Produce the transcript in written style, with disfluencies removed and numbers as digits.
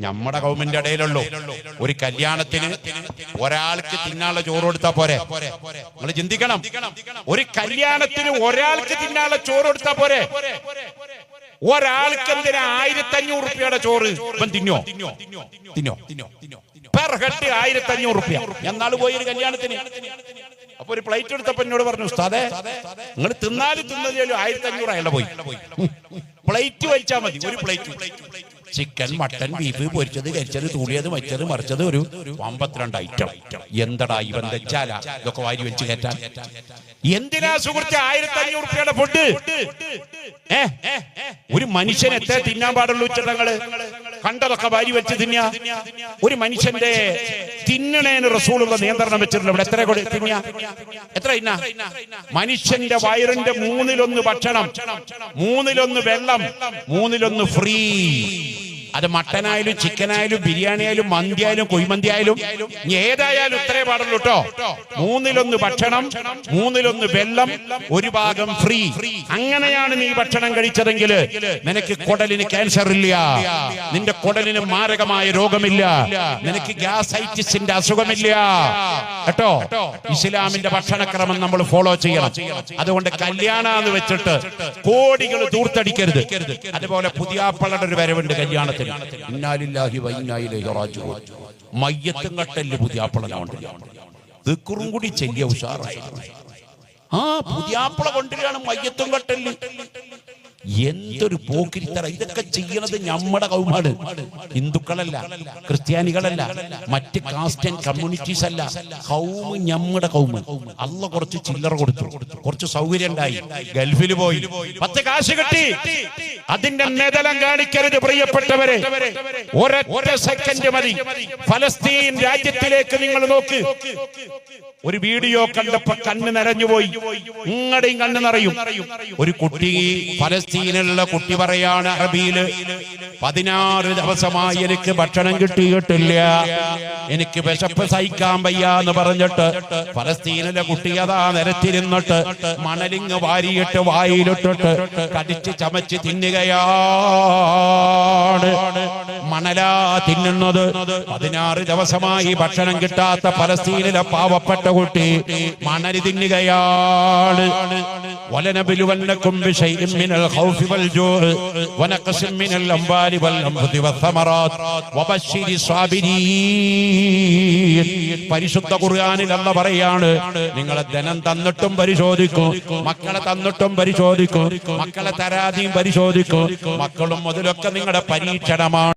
നമ്മുടെ കൗമിന്റെ ഇടയിലുള്ളൂ. ഒരു കല്യാണത്തിന് ഒരാൾക്ക് തിന്നാനുള്ള ചോറ് കൊടുത്താ പോരെ? നിങ്ങൾ ചിന്തിക്കണം, ഒരു കല്യാണത്തിന് ഒരാൾക്ക് തിന്നാനുള്ള ചോറ് കൊടുത്താ പോരെ? ഒരാൾക്ക് എന്തിനാ 1500 രൂപയുടെ ചോറ് ഇവൻ തിന്നോ? പെർ ഹെഡ് 1500 രൂപ. ഞാൻ നാളെ പോയി ഒരു കല്യാണത്തിന്, അപ്പൊ ഒരു പ്ലേറ്റ് എടുത്തപ്പോ എന്നോട് പറഞ്ഞു, ഉസ്താദേ നിങ്ങൾ തിന്നാലും തിന്നതിലും 1500 അയാളെ പോയി. പ്ലേറ്റ് വലിച്ചാൽ മതി, ഒരു പ്ലേറ്റ് ചിക്കൻ, മട്ടൻ, ബീഫ്, പൊരിച്ചത്, കരിച്ചത്, തൂളിയത്, വെച്ചത്, മറിച്ചത്, ഒരു 52 ഐറ്റം. എന്തടാ ഇവൻ തെച്ചാല ഇതൊക്കെ വാരി വെച്ച് കയറ്റാൻ? എന്തിനാ സുഹൃത്തെ 1500 രൂപയുടെ ഫുഡ്? ഒരു മനുഷ്യൻ എത്ര തിന്നാൻ പാടുള്ളൂ? ഉച്ചതങ്ങള് കണ്ടതൊക്കെ വാരി വെച്ച് തിന്നാ? ഒരു മനുഷ്യന്റെ തിന്നണേന് റസൂലുള്ള നിയന്ത്രണം വെച്ചിട്ടുള്ള ഇവിടെ എത്ര തിന്നാ? എത്ര തിന്നാ? മനുഷ്യന്റെ വയറിന്റെ 1/3 ഭക്ഷണം, 1/3 വെള്ളം, 1/3 ഫ്രീ. അത് മട്ടനായാലും ചിക്കനായാലും ബിരിയാണി ആയാലും മന്തി ആയാലും കുഴിമന്തി ആയാലും ഏതായാലും ഇത്രേ പാടുള്ളൂ കേട്ടോ. 1/3 ഭക്ഷണം, 1/3 വെള്ളം, 1 ഭാഗം ഫ്രീ. അങ്ങനെയാണ് നീ ഭക്ഷണം കഴിച്ചതെങ്കിൽ നിനക്ക് കുടലിന് ക്യാൻസർ ഇല്ല, നിന്റെ കുടലിന് മാരകമായ രോഗമില്ല, നിനക്ക് ഗ്യാസൈറ്റിസിന്റെ അസുഖമില്ല കേട്ടോ. ഇസ്ലാമിന്റെ ഭക്ഷണക്രമം നമ്മൾ ഫോളോ ചെയ്യണം. അതുകൊണ്ട് കല്യാണം എന്ന് വെച്ചിട്ട് കോടികൾ ദൂർത്തടിക്കരുത്. അതുപോലെ പുതിയാപ്പളുടെ ഒരു വരവുണ്ട് കല്യാണത്തിന്. ഇന്നാലില്ലാഹി വ ഇന്നാ ഇലൈഹി റാജിഊൻ. മയ്യത്തും കട്ടല് പുതിയാപ്പളനുണ്ട്. ദിക്റും കൂടി ചെല്ലിയ ഉഷാറായി. പുതിയാപ്പള കൊണ്ടിലാണ് മയ്യത്തും കട്ടല്. എന്തൊരു പോക്കിരിത്തറ! ഇതൊക്കെ ചെയ്യണത് നമ്മുടെ കൗമാണ്, ഹിന്ദുക്കളല്ല, ക്രിസ്ത്യാനികളല്ല, മറ്റ് കാസ്റ്റ് ആൻഡ് കമ്മ്യൂണിറ്റീസ് അല്ല. കൗമ് നമ്മുടെ കൗമ്. അള്ള കുറച്ച് ചില്ലറ കൊടുത്തു, കുറച്ച് സൗകര്യം ഉണ്ടായി, ഗൾഫിൽ പോയി 10 കാശ് കിട്ടി. അതിന്റെ നെതലം കാണിക്കരുത് പ്രിയപ്പെട്ടവരെ. ഒരൊറ്റ സെക്കൻഡ് മതി. ഫലസ്തീൻ രാജ്യത്തിലേക്ക് നിങ്ങൾ നോക്ക്. ഒരു വീഡിയോ കണ്ടപ്പോ കണ്ണ് നിറഞ്ഞുപോയി. നിങ്ങളുടെയും കണ്ണ് നിറയും. ഒരു കുട്ടി, ഫലസ്തീനിലുള്ള കുട്ടി പറയാണ് അറബിയില്, 16 ദിവസമായി എനിക്ക് ഭക്ഷണം കിട്ടിയിട്ടില്ല, എനിക്ക് വിശപ്പ് സഹിക്കാൻ വയ്യ എന്ന് പറഞ്ഞിട്ട് ഫലസ്തീനിലെ കുട്ടി അതാ നിരത്തിരുന്നിട്ട് മണലിങ് വാരിയിട്ട് വായിലിട്ടിട്ട് കടിച്ച് ചമച്ച് തിന്നുകയാണ്. മണലാ തിന്നുന്നത്. 16 ദിവസമായി ഭക്ഷണം കിട്ടാത്ത ഫലസ്തീനിലെ പാവപ്പെട്ട കുട്ടി മണല് തിന്നുകയാണ്. വലനബിലുവന്നകും ബിശൈഇൻ മിനൽ ഖൗഫി വൽ ജൂഇ വനഖസിൻ മിനൽ അംവാലി വൽ അൻഫുസി വസ്സമറാത്ത് വബശ്ശിരി സ്വാബിരീൻ. പരിശുദ്ധ ഖുർആനിൽ അല്ലാഹ് പറയാണ്, നിങ്ങളെ ധനം തന്നിട്ടും പരിശോധിക്കും, മക്കളെ തന്നിട്ടും പരിശോധിക്കും, മക്കളെ തരാതെയും പരിശോധിക്കും. മക്കളും മുതലൊക്കെ നിങ്ങളുടെ പരീക്ഷണമാണ്.